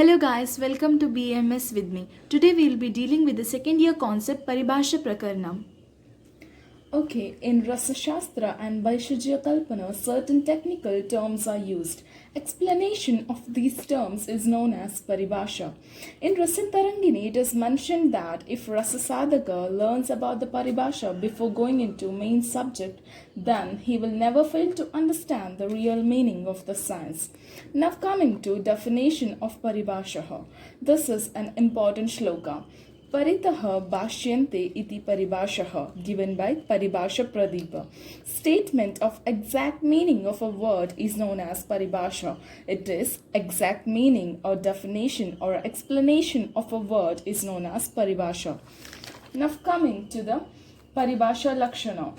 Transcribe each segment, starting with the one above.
Hello guys, welcome to BMS with me. Today we will be dealing with the second year concept Paribhasha Prakarnam. Okay, in Rasa Shastra and Vaishajya Kalpana, certain technical terms are used. Explanation of these terms is known as Paribhasha. In Rasintarangini, it is mentioned that if Rasa Sadhaka learns about the Paribhasha before going into main subject, then he will never fail to understand the real meaning of the science. Now coming to definition of Paribhasha. This is an important shloka. Paritah Bhashyante iti Paribhashah, given by Paribhasha Pradeepa. Statement of exact meaning of a word is known as Paribhasha. It is exact meaning or definition or explanation of a word is known as Paribhasha. Now coming to the Paribhasha Lakshana.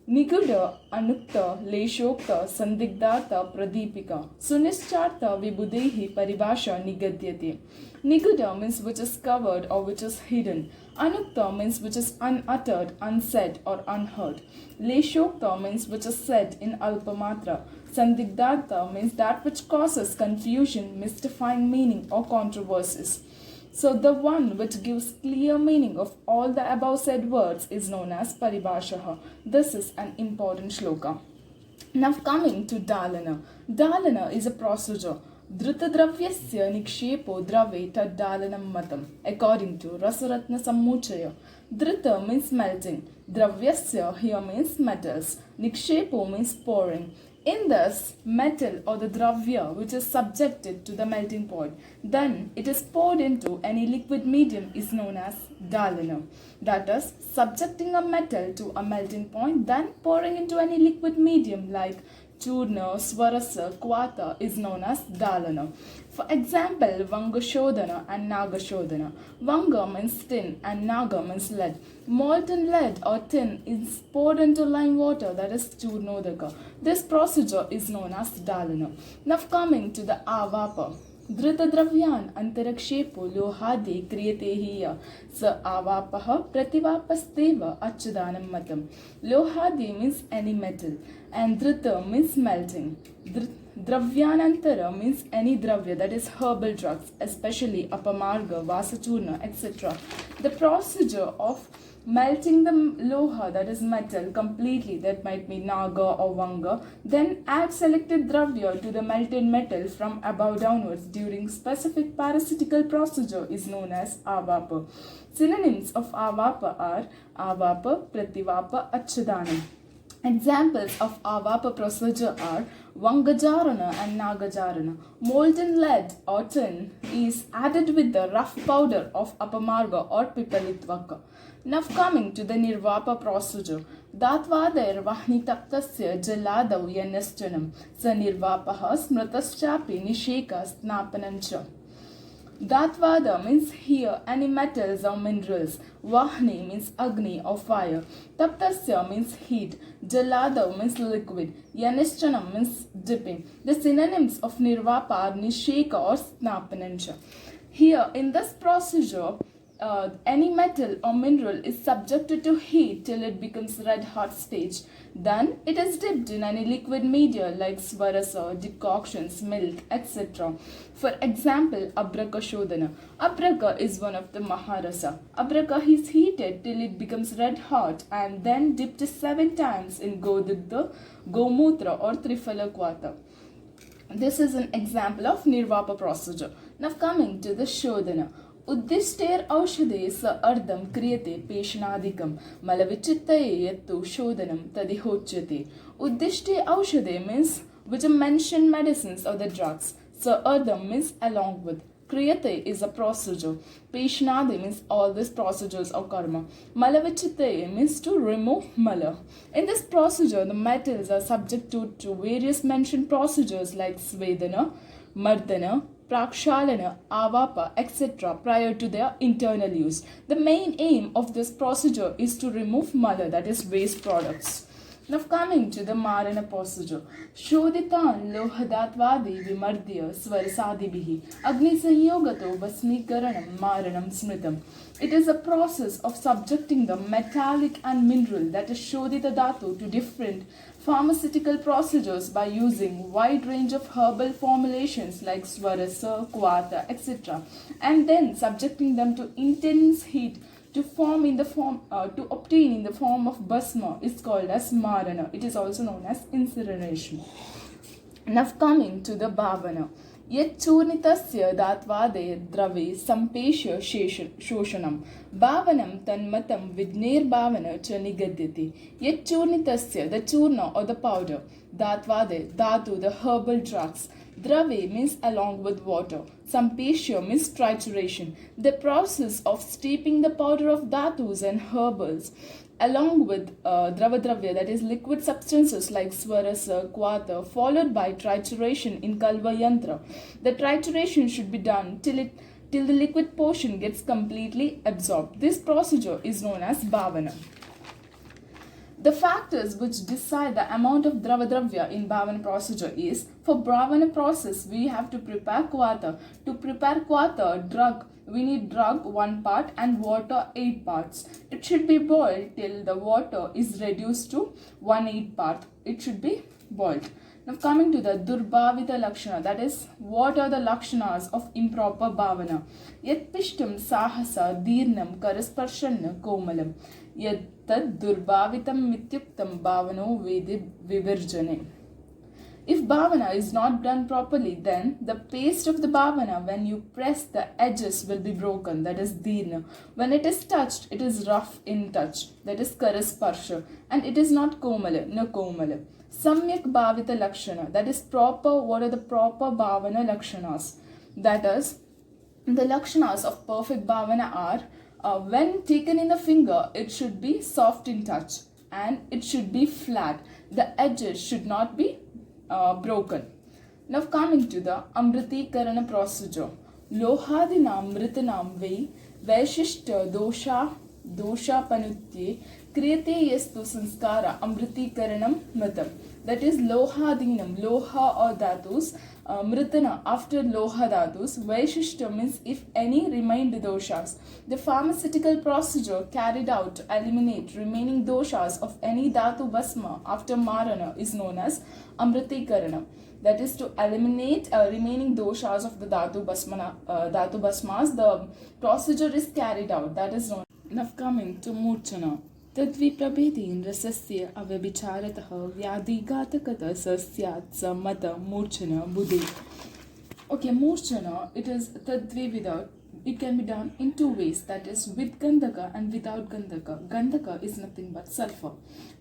Niguda, Anukta, Leshokta, Sandigdhartha, Pradipika. Sunischartha, Vibudehi, Paribhasha, Nigadyate. Niguda means which is covered or which is hidden. Anukta means which is unuttered, unsaid or unheard. Leshokta means which is said in Alpamatra. Sandigdhartha means that which causes confusion, mystifying meaning or controversies. So the one which gives clear meaning of all the above said words is known as Paribhasha. This is an important shloka. Now coming to Dalana. Dalana is a procedure. Dhrutadravyasya nikshepo drave tad dalanam matam. According to Rasaratna Sammuchaya. Dhruta means melting. Dravyasya here means metals. Nikshepo means pouring. In this metal or the dravya which is subjected to the melting point, then it is poured into any liquid medium is known as dalana. That is, subjecting a metal to a melting point, then pouring into any liquid medium like Churna, Swarasa, Kvata is known as Dalana. For example, Vangashodhana and Nagashodhana. Vanga means tin and Naga means lead. Molten lead or tin is poured into lime water, that is Churnodaka. This procedure is known as Dalana. Now coming to the Avapa. Dhrutadravyan antarakshepo lohade kriyate hiya sa avapaha prativapasteva achyudanam matam. Lohade means any metal and dhruta means melting. Dravyanantara means any dravya, that is herbal drugs, especially apamarga, vasachurna, etc. The procedure of melting the loha, that is metal, completely, that might be naga or vanga, then add selected dravya to the melted metal from above downwards during specific parasitical procedure is known as avapa. Synonyms of avapa are avapa, prativapa, achyudanam. Examples of avapa procedure are Vangajarana and Nagajarana. Molten lead or tin is added with the rough powder of apamarga or pipalitvaka. Now coming to the Nirvapa procedure. Datvader vahni taptasya jaladav yanasthanam sa nirvapaha smrataschapi nisheka snapanancha. Datvada means here any metals or minerals. Vahni means Agni or fire. Taptasya means heat. Jalada means liquid. Yanishchanam means dipping. The synonyms of Nirvapa are Nisheka or Snapanancha. Here in this procedure, any metal or mineral is subjected to heat till it becomes red hot stage. Then it is dipped in any liquid media like swarasa, decoctions, milk, etc. For example, Abraka Shodhana. Abraka is one of the Maharasa. Abraka is heated till it becomes red hot and then dipped 7 times in Godugdha, Gomutra or Trifala Kvata. This is an example of Nirvapa procedure. Now coming to the Shodhana. Uddishter aushade sa ardam kriyate peshanadikam malavichittaye yattu shodhanam tadihochyate. Uddishte aushade means which are mentioned medicines or the drugs. Sa ardam means along with. Kriyate is a procedure. Peshanade means all these procedures of karma. Malavichittaye means to remove mala. In this procedure, the metals are subject to various mentioned procedures like svedana, mardana, prakshalana, avapa, etc. prior to their internal use. The main aim of this procedure is to remove mala, that is waste products. Now coming to the Marana procedure. Shoditan lohadatvadi vimardya svarasadibihi agni sanyogato vasmikaranam maranam smritam. It is a process of subjecting the metallic and mineral, that is Shodita Dhatu, to different pharmaceutical procedures by using wide range of herbal formulations like Swarasa, Kvata, etc. and then subjecting them to intense heat to obtain in the form of bhasma is called as marana. It is also known as incineration. Now coming to the bhavana. यच्चूर्णितस्य धात्वादे द्रवे सम्पेष्य शोषणं भावनं तन्मतं विघ्नेर्भावना च निगद्यते यच्चूर्णितस्य the churna or the powder dhatvade dhatu the herbal drugs drave means along with water sampeshya means trituration the process of steeping the powder of dhatus and herbals along with dravadravya, that is liquid substances like swarasa, kvata, followed by trituration in kalva yantra. The trituration should be done till the liquid portion gets completely absorbed. This procedure is known as bhavana. The factors which decide the amount of dravadravya in bhavana procedure is, for bhavana process we have to prepare kvata. To prepare kvata, we need drug 1 part and water 8 parts. It should be boiled till the water is reduced to 1/8 part. It should be boiled. Now coming to the durbhavita lakshana, that is what are the lakshanas of improper bhavana. Yat pishtam sahasa dirnam karasparshanna komalam. Yat tad durbhavitam mityuktam bhavano vedi vivirjane. If bhavana is not done properly, then the paste of the bhavana, when you press, the edges will be broken, that is dirna. When it is touched, it is rough in touch, that is karasparsha, and it is not komala, no komala. Samyak bhavita lakshana, that is proper, what are the proper bhavana lakshanas? That is, the lakshanas of perfect bhavana are, when taken in the finger, it should be soft in touch and it should be flat. The edges should not be broken. Now coming to the Amritikarana procedure. Lohadinam mritanam vei vaishishta dosha panutye kriyate yastu sanskara amritikaranam mritam. That is lohadinam, loha or dhatus, mritana after loha dhatus, vaishishta means if any remained doshas. The pharmaceutical procedure carried out to eliminate remaining doshas of any dhatu bhasma after marana is known as amritikaranam. That is to eliminate remaining doshas of the dhatu bhasmas. The procedure is carried out. That is known. Now coming to murchana. तद्विप्रभेदेन रसस्य अव्यभिचारतः व्याधिघातकतः स्यात् स मत मूर्छना बुधे. Okay, murchana, it is tadvivida. It can be done in 2 ways, that is with gandhaka and without gandhaka. Gandhaka is nothing but sulfur.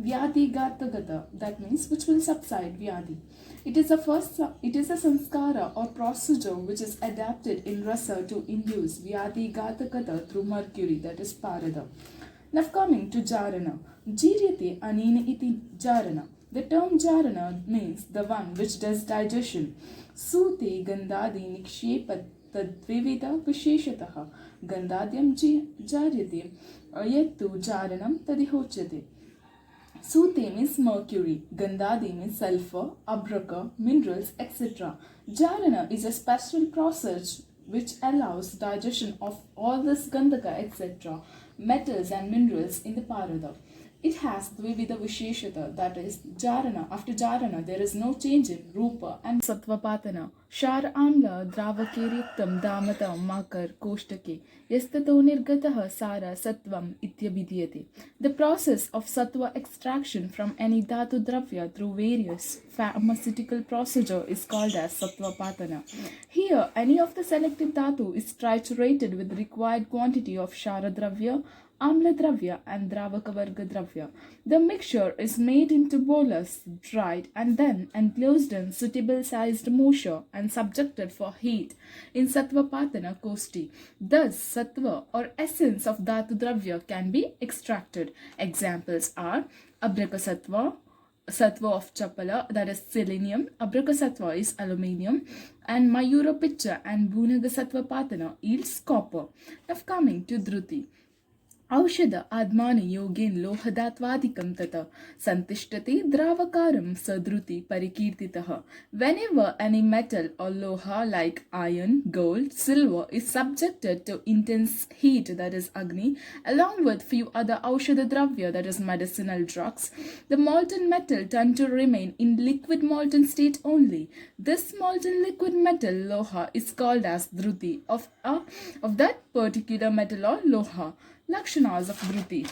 Vyadhigatagata, that means which will subside vyadhi. It is a sanskara or procedure which is adapted in rasa to induce vyadhigatagata through mercury, that is parada. Now coming to jarana. Jiryate anena iti jarana. The term jarana means the one which does digestion. Sute gandhadi nikshepat tadvivida visheshataha. Gandhadyam jaryate yattu jaranam tadihochyate. Sute means mercury, Gandhadi means sulfur, abraka, minerals, etc. Jarana is a special process which allows digestion of all this gandhaka, etc. metals and minerals in the parada. It has dvivida visheshata, that is jarana. After jarana, there is no change in rupa and sattvapatana. Shar amla dravakeryuktam damata makar koshtake yastato nirgatah sara sattvam ityabhidhyate. The process of sattva extraction from any dhatu dravya through various pharmaceutical procedure is called as sattvapatana. Here, any of the selected dhatu is triturated with the required quantity of shara dravya, amla dravya and dravakavarga dravya. The mixture is made into bolus, dried and then enclosed in suitable sized mosher and subjected for heat in sattvapatana kosti. Thus, sattva or essence of dhatu dravya can be extracted. Examples are abrakasattva, sattva of chapala, that is selenium, abrakasattva is aluminium, and mayuropitcha and bhunaga sattva patana yields copper. Now coming to dhruti. औषध आत्मान योगेन लोहदात्वादिकं तत संतिष्ठते द्रावकारं सदृति परिकीर्तितः. Whenever any metal or loha like iron, gold, silver is subjected to intense heat, that is agni, along with few other aushadha dravya, that is medicinal drugs, the molten metal tend to remain in liquid molten state only. This molten liquid metal loha is called as dhruti of that particular metal or loha. Lakshanas of Dhruti.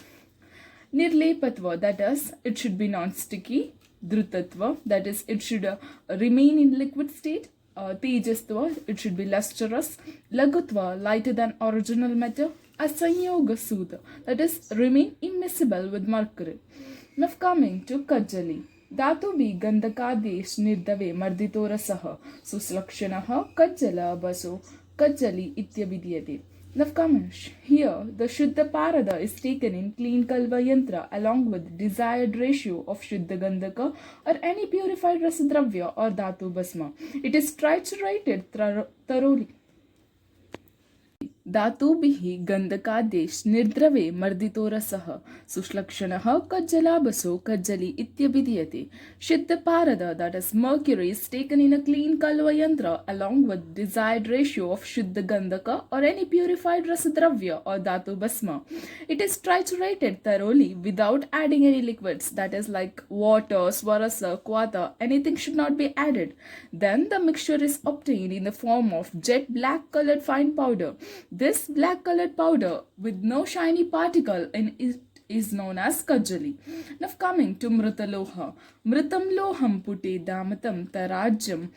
Nirlepatva, that is, it should be non-sticky. Dhrutatva, that is, it should remain in liquid state. Tejastva, it should be lustrous. Lagutva, lighter than original matter. Asanyoga Sudha, that is, remain immiscible with mercury. Now coming to Kajali. Dhatu bhi gandhakadesh nirdave mardito rasaha suslakshanaha kajjala baso kajjali ityabhidyate. Navkamish. Here, the Shuddha Parada is taken in clean Kalva Yantra along with desired ratio of Shuddha Gandhaka or any purified Rasadravya or Dhatu Basma. It is triturated thoroughly. धातुभिः गन्धकादेश निर्द्रवे मर्दितो रसः सुश्लक्षणः कज्जलाबसो कज्जली इत्यभिधीयते. Shuddha that is mercury, is taken in a clean kalva yantra along with desired ratio of Shuddha Gandhaka or any purified rasadravya or dhatu basma. It is triturated thoroughly without adding any liquids, that is like water, swarasa, kvata, anything should not be added. Then the mixture is obtained in the form of jet black colored fine powder. This black colored powder with no shiny particle in it is known as Kajali. Now coming to Mritaloha. Mritam loham pute damatam tarajyam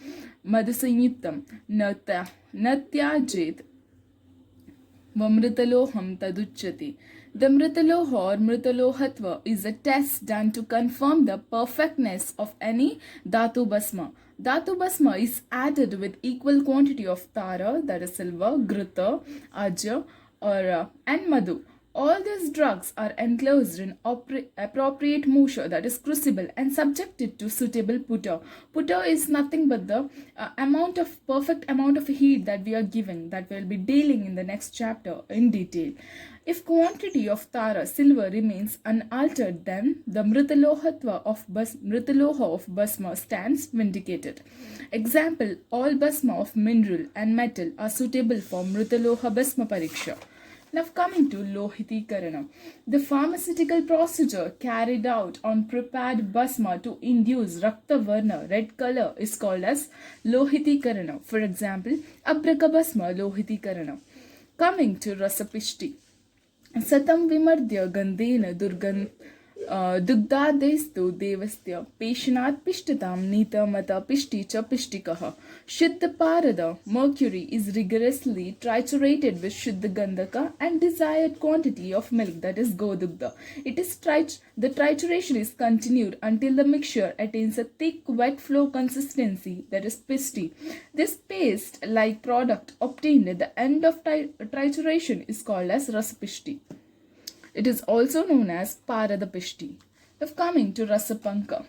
madasanyutam natyajet Vamritaloham taduchyati. The Mritaloha or Mritalohatva is a test done to confirm the perfectness of any Dhatu Basma. Dhatu Basma is added with equal quantity of Tara, that is silver, Grita, Aja, and Madhu. All these drugs are enclosed in appropriate musha, that is crucible, and subjected to suitable putta. Putta is nothing but the perfect amount of heat that we are giving, that we will be dealing in the next chapter in detail. If quantity of tara, silver, remains unaltered, then the mritalohatva of mritaloha of basma stands vindicated. Example: all basma of mineral and metal are suitable for mritaloha basma pariksha. Now coming to Lohitikarana. The pharmaceutical procedure carried out on prepared basma to induce Rakta Varna, red color, is called as Lohitikarana. For example, Abraka Basma Lohitikarana. Coming to Rasapishti. Satam Vimardya Gandhena Dugdadestu Devastya Peshanat Pishtatam Nita Mata Pishti Cha Pishtikaha. Shuddha Parada, mercury, is rigorously triturated with Shuddha Gandhaka and desired quantity of milk, that is Godugda. It is the trituration is continued until the mixture attains a thick wet flow consistency, that is Pishti. This paste-like product obtained at the end of trituration is called as Rasapishti. It is also known as Paradapishti. Now coming to Rasapanka.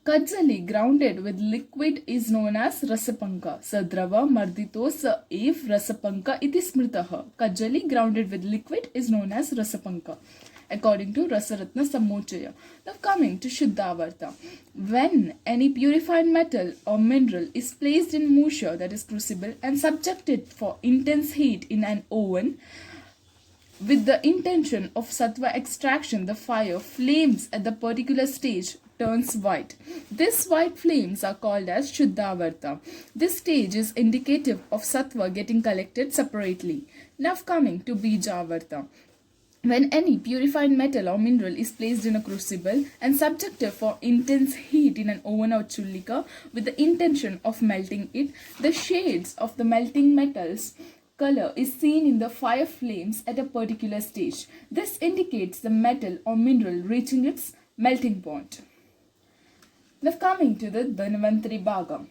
Kajjali grounded with liquid is known as Rasapanka. Sadrava mardito sa ev Rasapanka iti smritaha. Kajjali grounded with liquid is known as Rasapanka, according to Rasaratna Samochaya. Now coming to Shuddhavarta. When any purified metal or mineral is placed in musha, that is crucible, and subjected for intense heat in an oven, with the intention of sattva extraction, the fire flames at the particular stage turns white. These white flames are called as Shuddhavarta. This stage is indicative of sattva getting collected separately. Now coming to Bijavarta. When any purified metal or mineral is placed in a crucible and subjected for intense heat in an oven or chullika with the intention of melting it, the shades of the melting metals color is seen in the fire flames at a particular stage. This indicates the metal or mineral reaching its melting point. Now coming to the Dhanvantari Bhaga.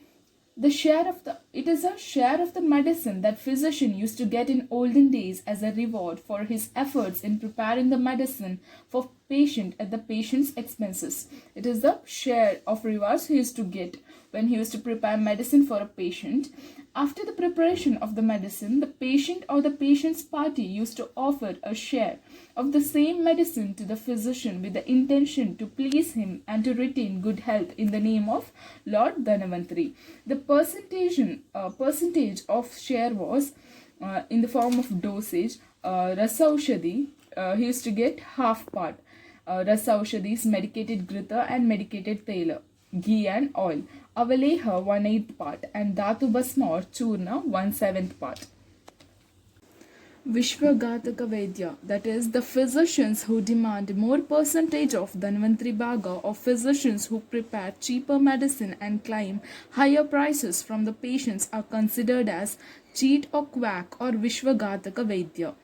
It is a share of the medicine that physician used to get in olden days as a reward for his efforts in preparing the medicine for patient at the patient's expenses. It is the share of rewards he used to get when he used to prepare medicine for a patient. After the preparation of the medicine, the patient or the patient's party used to offer a share of the same medicine to the physician with the intention to please him and to retain good health in the name of Lord Dhanavantari. The percentage of share was in the form of dosage. Rasaushadi, he used to get half part. Rasaushadi is medicated grita and medicated tela, ghee and oil. Avaleha 1/8 part and Dhatu Basma or Churna 1/7 part. Vishwagataka Vaidya, that is, the physicians who demand more percentage of Dhanvantri Bhaga, or physicians who prepare cheaper medicine and claim higher prices from the patients, are considered as cheat or quack or Vishwagataka Vaidya.